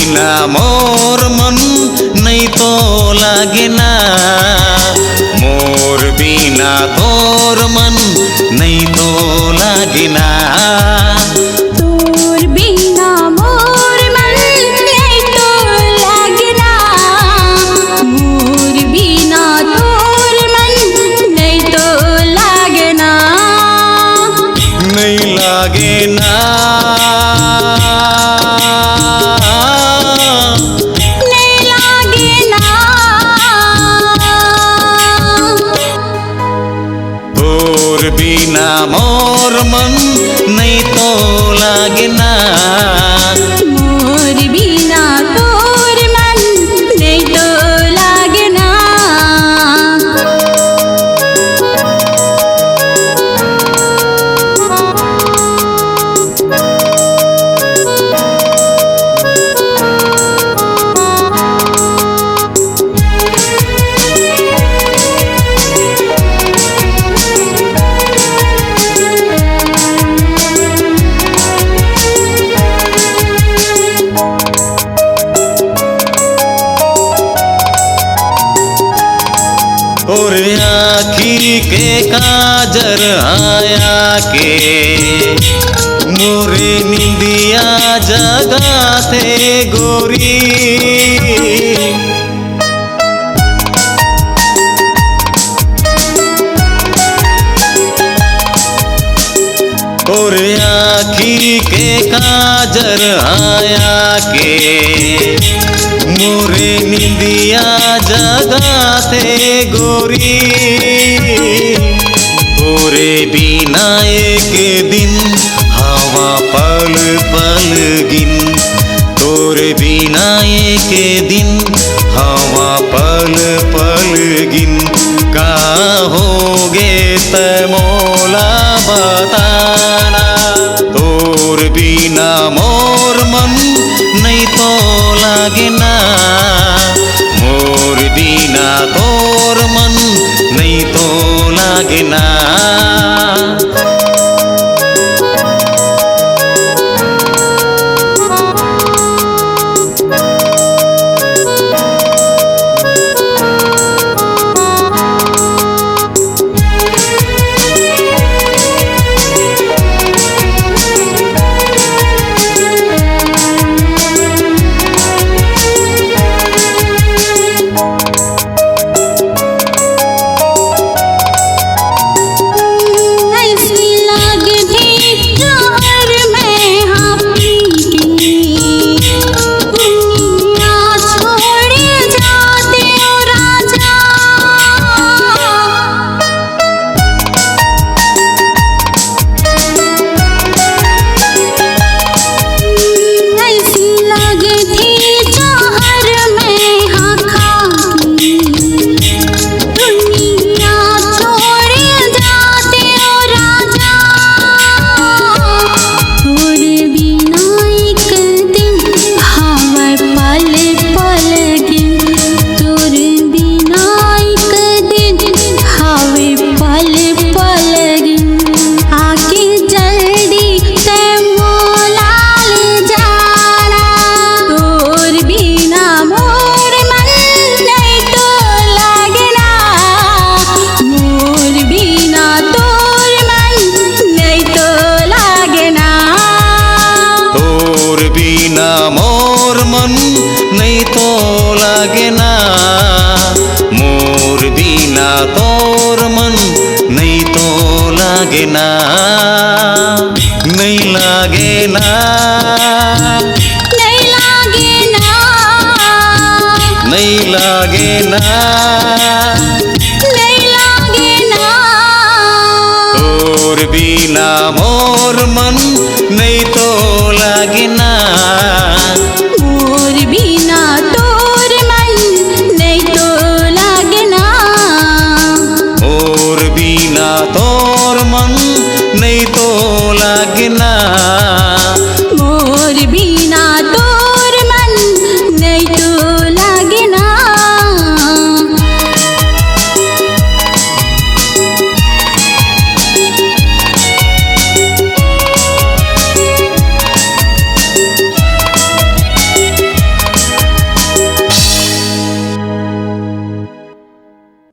बिना मोर मन नहीं तो लागे ना, मोर बिना तोर मन नहीं तो लागे ना। तोर बिना मोर मन नहीं तो लागे ना, मोर बिना तोर मन नहीं तो लागे ना, नहीं लागे ना, नहीं लागे ना। तोर बिना मोर मन नहीं तो लागे ना, मोर बिना तोर मन नहीं तो लागे ना। और आँखी के काजर आया के मोरे निंदिया जगाते गोरी। और आँखी के काजर आया के मोरे निंदिया जगाते गोरी। तोरे बिना एक दिन हवा पल पल गिन, तोरे बिना एक दिन हवा पल पल गिन। का होगे त मोला बताना, तोर बिना मोर मन नहीं तो लागे ना, मोर बिना तोर मन नहीं तो लागे ना। मोर मन नहीं तो लागे ना, मोर बिना तोर मन नहीं तो लागे ना, नहीं लागे ना, नहीं लागे ना, नहीं लागे ना, नहीं लागे ना। तोर बिना मोर मन नहीं